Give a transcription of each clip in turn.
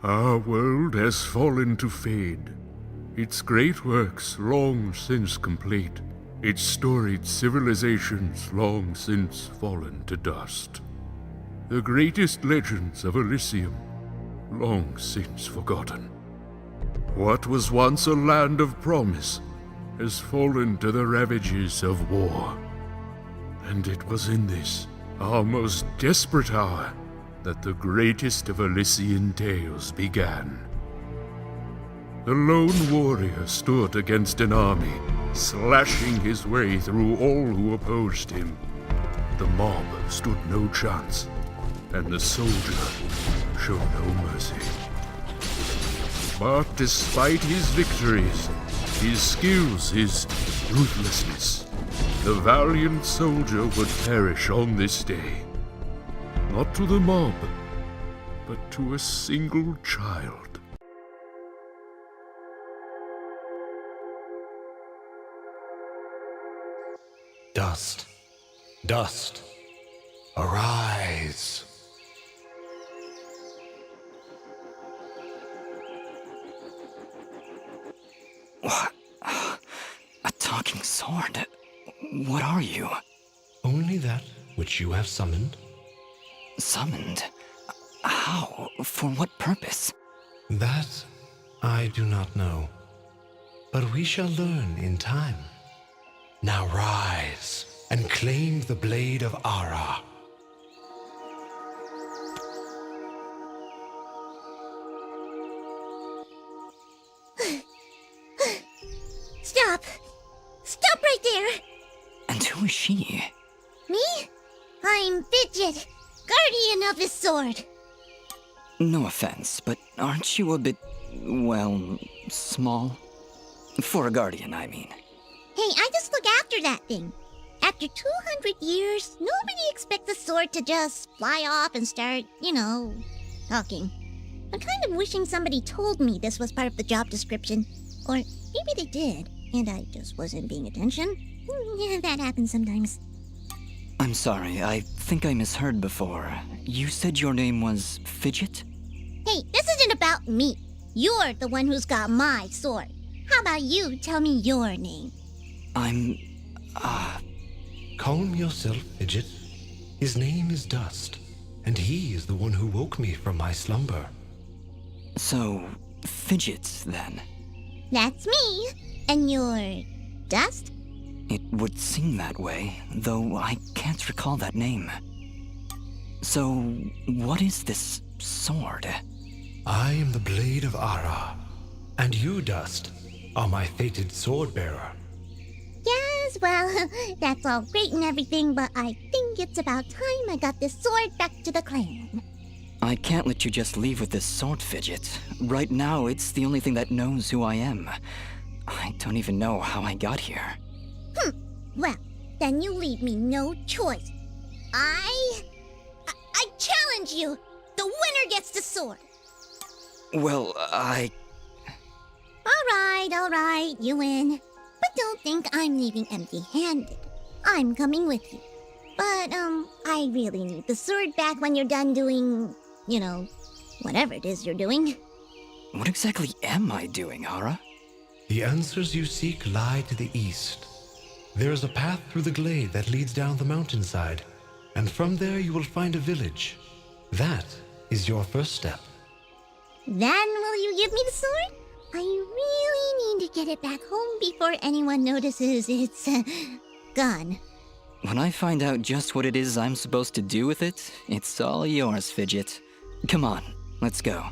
Our world has fallen to fade, its great works long since complete, its storied civilizations long since fallen to dust. The greatest legends of Elysium long since forgotten. What was once a land of promise has fallen to the ravages of war. And it was in this, our most desperate hour, that the greatest of Elysian tales began. The lone warrior stood against an army, slashing his way through all who opposed him. The mob stood no chance, and the soldier showed no mercy. But despite his victories, his skills, his ruthlessness, the valiant soldier would perish on this day. Not to the mob, but to a single child. Dust, dust, arise. What? A talking sword? What are you? Only that which you have summoned. Summoned? How? For what purpose? That I do not know. But we shall learn in time. Now rise and claim the blade of Ara. Stop! Stop right there! And who is she? Me? I'm Fidget, guardian of this sword. No offense, but aren't you a bit, well, small? For a guardian, I mean. Hey, I just look after that thing. After 200 years, nobody expects the sword to just fly off and start, talking. I'm kind of wishing somebody told me this was part of the job description. Or maybe they did, and I just wasn't paying attention. Yeah, that happens sometimes. I'm sorry, I think I misheard before. You said your name was Fidget? Hey, this isn't about me. You're the one who's got my sword. How about you tell me your name? I'm... Calm yourself, Fidget. His name is Dust, and he is the one who woke me from my slumber. So, Fidget, then? That's me. And you're... Dust? It would seem that way, though I can't recall that name. So, what is this sword? I am the blade of Ara, and you, Dust, are my fated sword-bearer. Yes, well, that's all great and everything, but I think it's about time I got this sword back to the clan. I can't let you just leave with this sword, Fidget. Right now, it's the only thing that knows who I am. I don't even know how I got here. Well, then you leave me no choice. I challenge you! The winner gets the sword! Well, All right, you win. But don't think I'm leaving empty-handed. I'm coming with you. But, I really need the sword back when you're done doing, whatever it is you're doing. What exactly am I doing, Ara? The answers you seek lie to the east. There is a path through the glade that leads down the mountainside, and from there you will find a village. That is your first step. Then will you give me the sword? I really need to get it back home before anyone notices it's gone. When I find out just what it is I'm supposed to do with it, it's all yours, Fidget. Come on, let's go.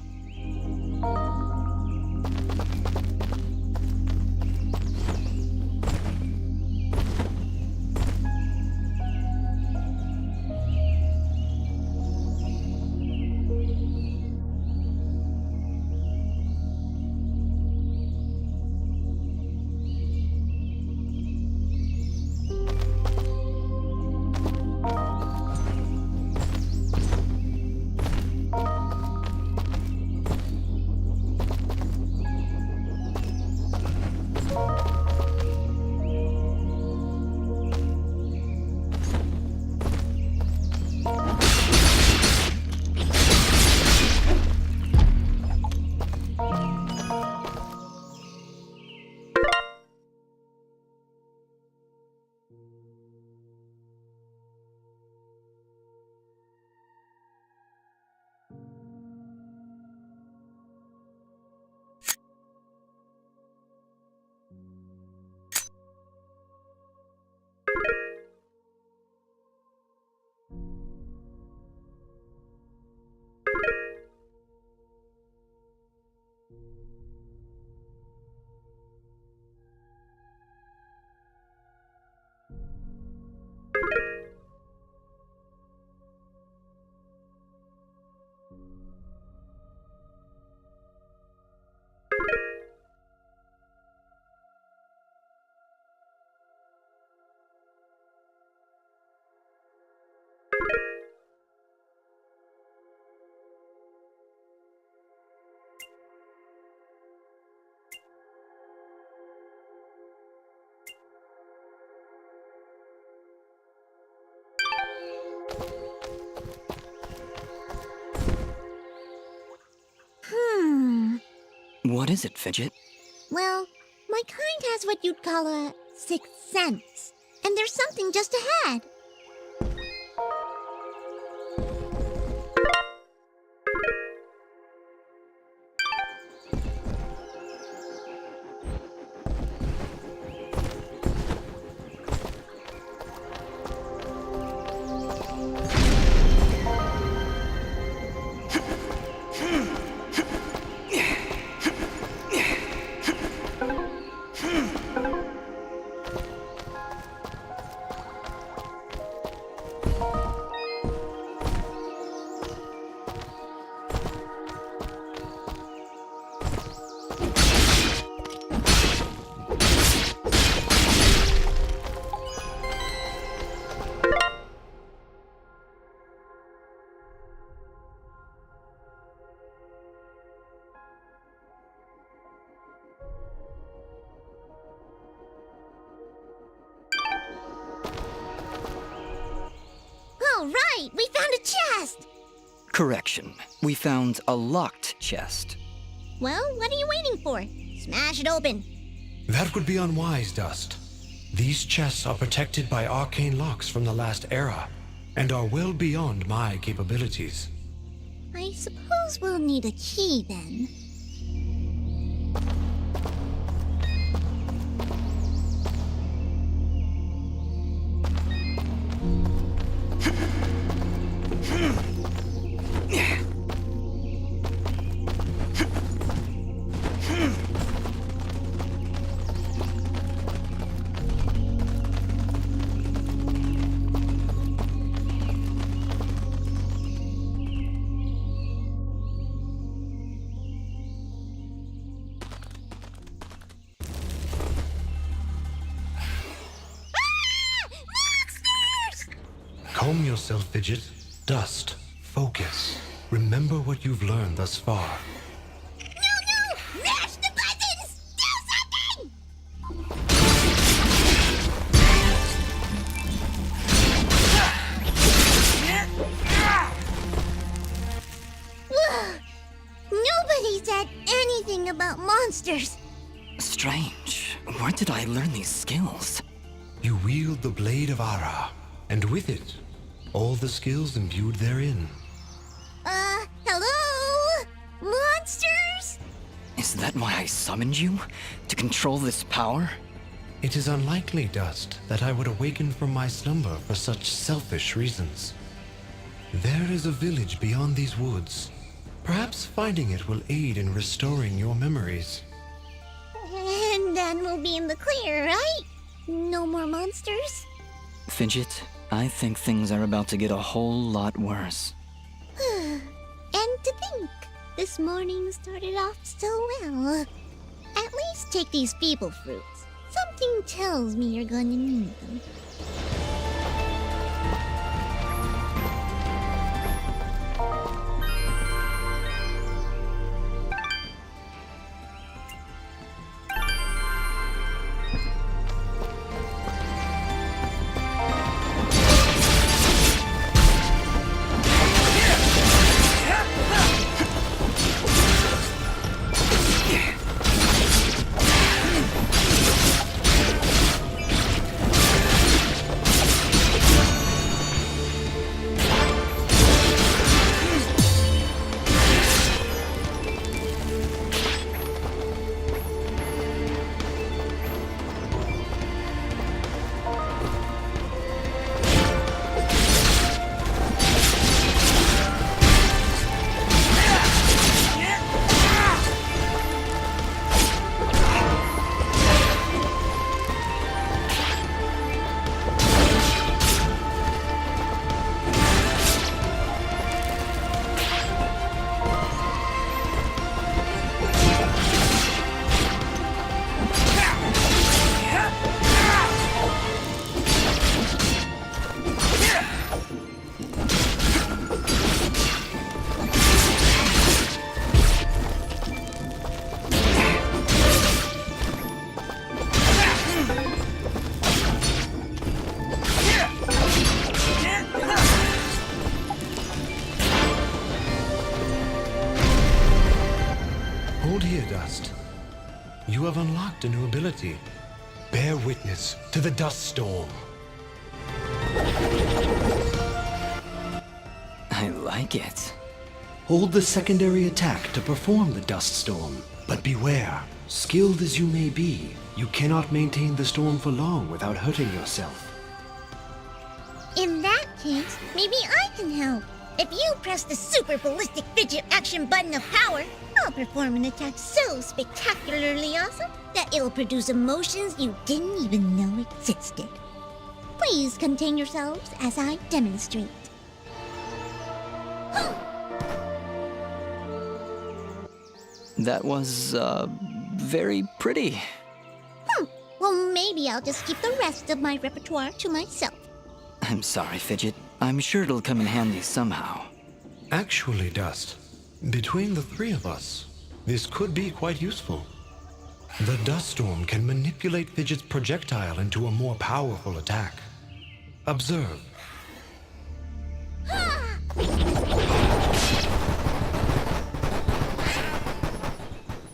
What is it, Fidget? Well, my kind has what you'd call a sixth sense. And there's something just ahead. All right, we found a chest! Correction. We found a locked chest. Well, what are you waiting for? Smash it open. That would be unwise, Dust. These chests are protected by arcane locks from the last era, and are well beyond my capabilities. I suppose we'll need a key then. Calm yourself, Fidget. Dust. Focus. Remember what you've learned thus far. No! Mash the buttons! Do something! Whoa. Nobody said anything about monsters. Strange. Where did I learn these skills? You wield the Blade of Ara, and with it, all the skills imbued therein. Hello? Monsters? Is that why I summoned you? To control this power? It is unlikely, Dust, that I would awaken from my slumber for such selfish reasons. There is a village beyond these woods. Perhaps finding it will aid in restoring your memories. And then we'll be in the clear, right? No more monsters? Fidget, I think things are about to get a whole lot worse. And to think, this morning started off so well. At least take these feeble fruits. Something tells me you're going to need them. Hold here, Dust. You have unlocked a new ability. Bear witness to the dust storm. I like it. Hold the secondary attack to perform the dust storm. But beware, skilled as you may be, you cannot maintain the storm for long without hurting yourself. In that case, maybe I can help. If you press the super ballistic fidget action button of power, I'll perform an attack so spectacularly awesome that it'll produce emotions you didn't even know existed. Please contain yourselves as I demonstrate. That was, very pretty. Well, maybe I'll just keep the rest of my repertoire to myself. I'm sorry, Fidget. I'm sure it'll come in handy somehow. Actually, Dust, between the three of us, this could be quite useful. The dust storm can manipulate Fidget's projectile into a more powerful attack. Observe.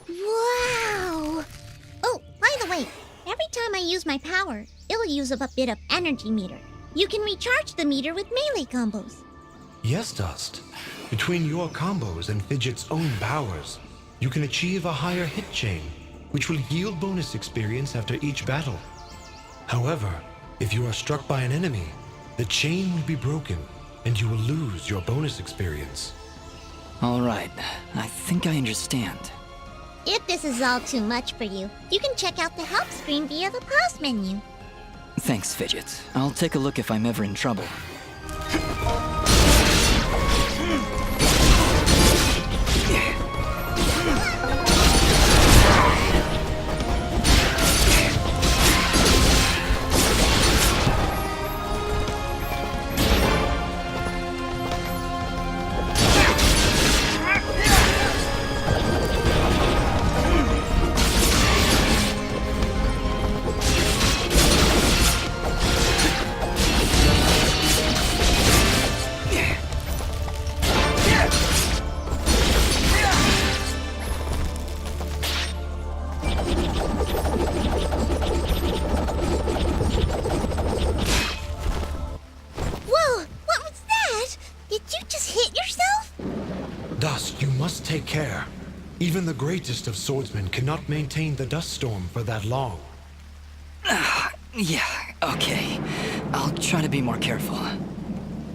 Wow! Oh, by the way, every time I use my power, it'll use up a bit of energy meter. You can recharge the meter with melee combos. Yes, Dust. Between your combos and Fidget's own powers, you can achieve a higher hit chain, which will yield bonus experience after each battle. However, if you are struck by an enemy, the chain will be broken, and you will lose your bonus experience. All right, I think I understand. If this is all too much for you, you can check out the help screen via the pause menu. Thanks, Fidget. I'll take a look if I'm ever in trouble. Dust, you must take care. Even the greatest of swordsmen cannot maintain the dust storm for that long. Yeah, okay. I'll try to be more careful.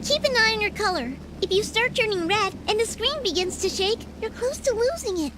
Keep an eye on your color. If you start turning red and the screen begins to shake, you're close to losing it.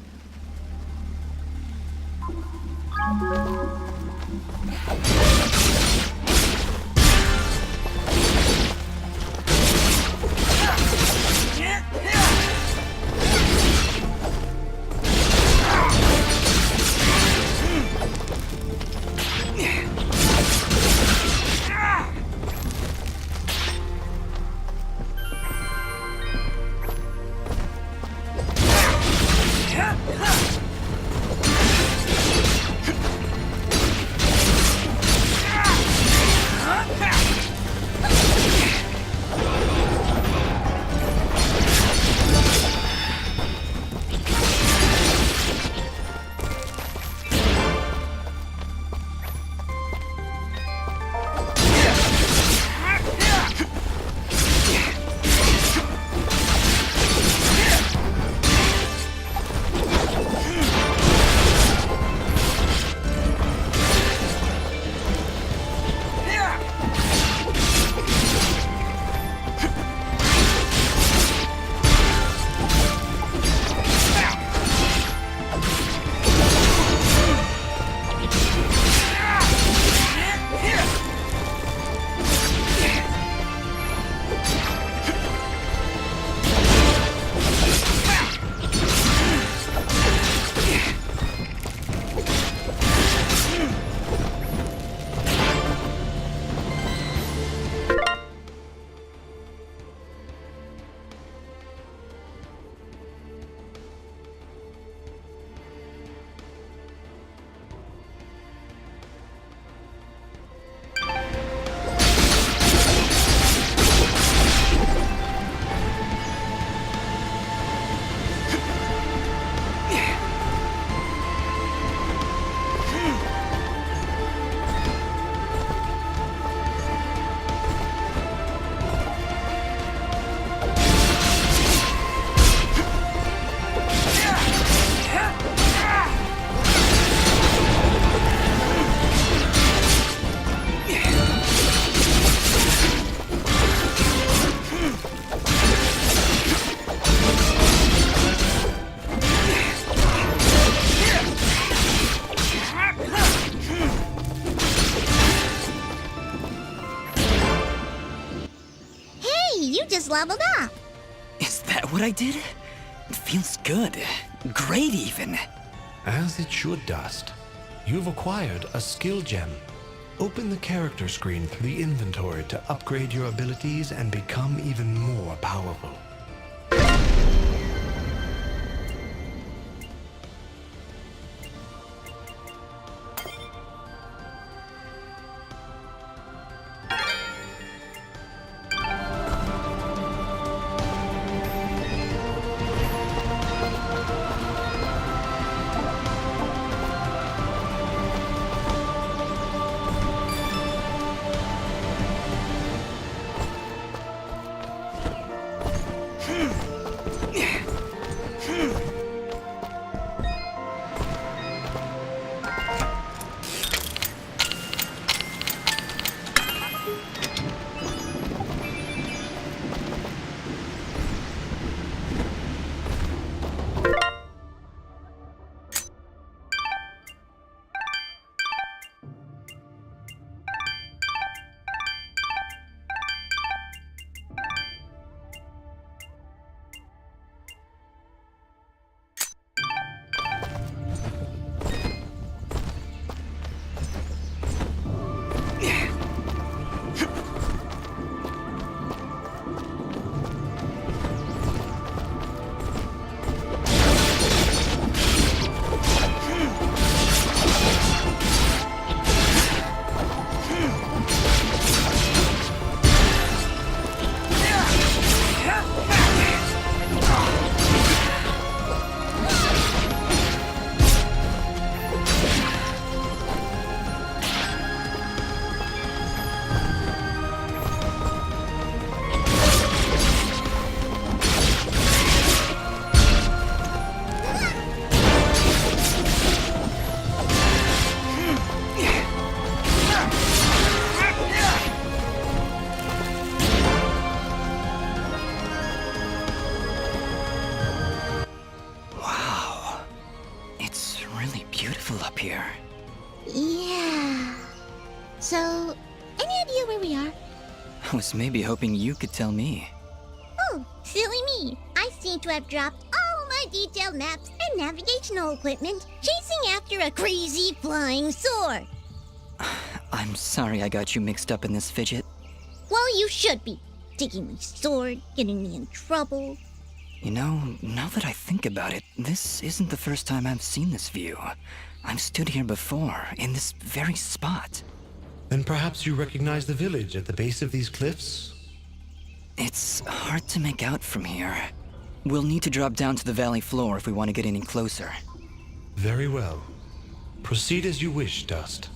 Just leveled up. Is that what I did? It feels good. Great, even. As it should, Dust. You've acquired a skill gem. Open the character screen through the inventory to upgrade your abilities and become even more powerful. So, any idea where we are? I was maybe hoping you could tell me. Oh, silly me. I seem to have dropped all my detailed maps and navigational equipment chasing after a crazy flying sword. I'm sorry I got you mixed up in this fidget. Well, you should be. Taking my sword, getting me in trouble. You know, now that I think about it, this isn't the first time I've seen this view. I've stood here before, in this very spot. Then perhaps you recognize the village at the base of these cliffs? It's hard to make out from here. We'll need to drop down to the valley floor if we want to get any closer. Very well. Proceed as you wish, Dust.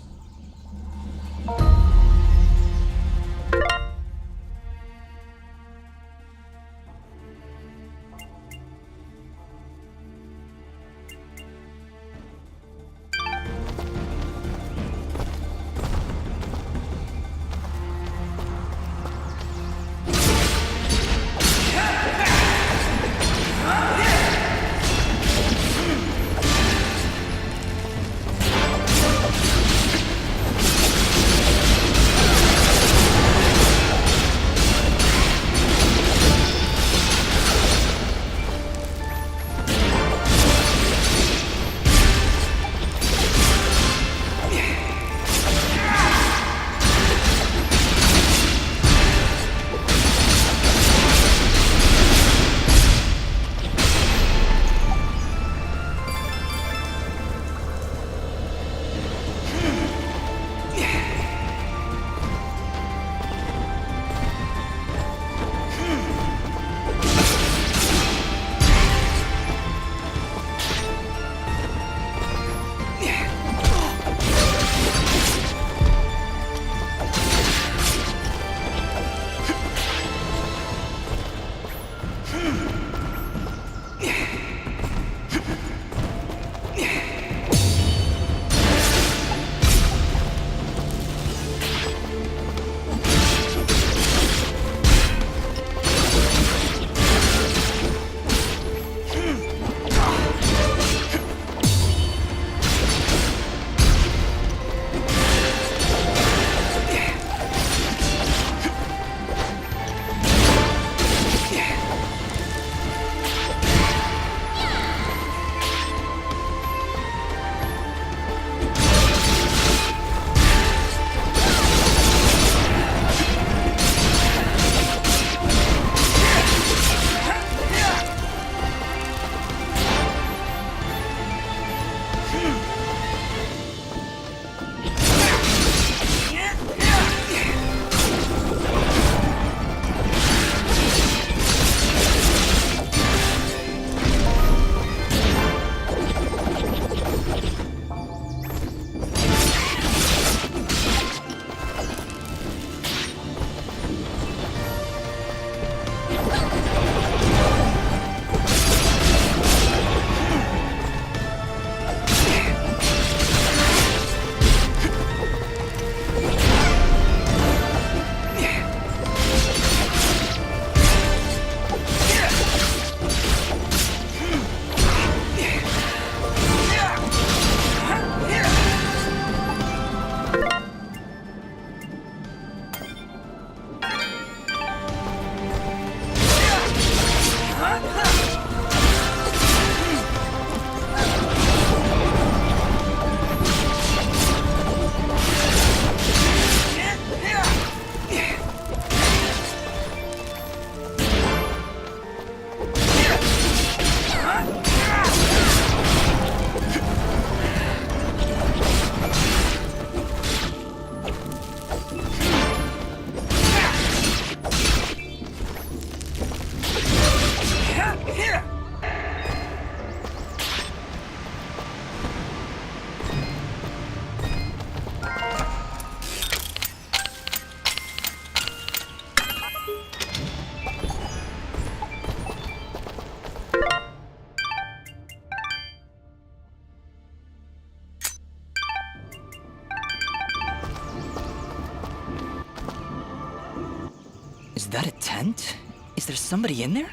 Is that a tent? Is there somebody in there?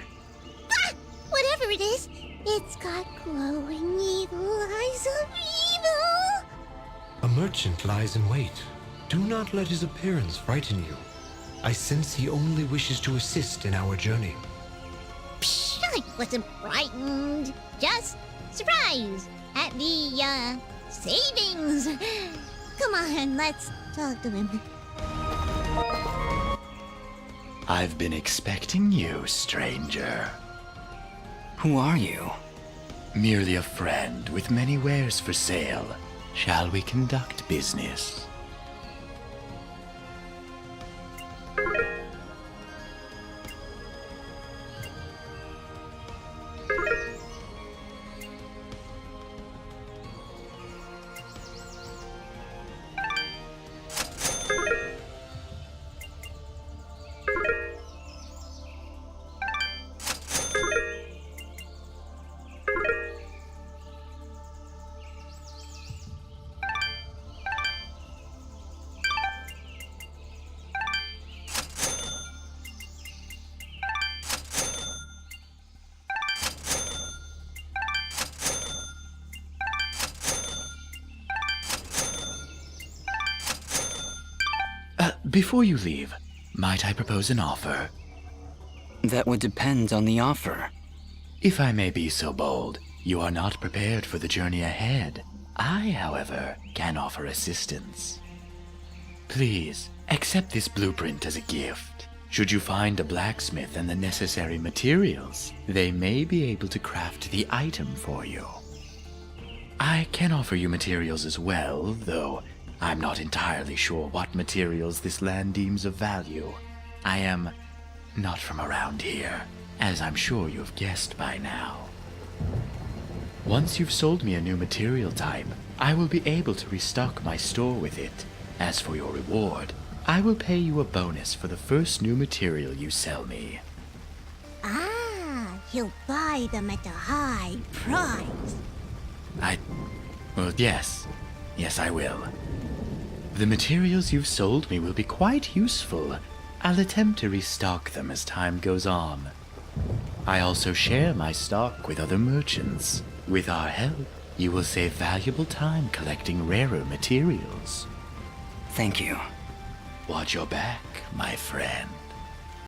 Ah! Whatever it is, it's got glowing evil eyes of evil! A merchant lies in wait. Do not let his appearance frighten you. I sense he only wishes to assist in our journey. Psh, I wasn't frightened. Just surprised at the, savings. Come on, let's talk to him. I've been expecting you, stranger. Who are you? Merely a friend with many wares for sale. Shall we conduct business? Before you leave, might I propose an offer? That would depend on the offer. If I may be so bold, you are not prepared for the journey ahead. I, however, can offer assistance. Please, accept this blueprint as a gift. Should you find a blacksmith and the necessary materials, they may be able to craft the item for you. I can offer you materials as well, though I'm not entirely sure what materials this land deems of value. I am not from around here, as I'm sure you've guessed by now. Once you've sold me a new material type, I will be able to restock my store with it. As for your reward, I will pay you a bonus for the first new material you sell me. Ah, he'll buy them at a high price. Well, yes. Yes, I will. The materials you've sold me will be quite useful. I'll attempt to restock them as time goes on. I also share my stock with other merchants. With our help, you will save valuable time collecting rarer materials. Thank you. Watch your back, my friend.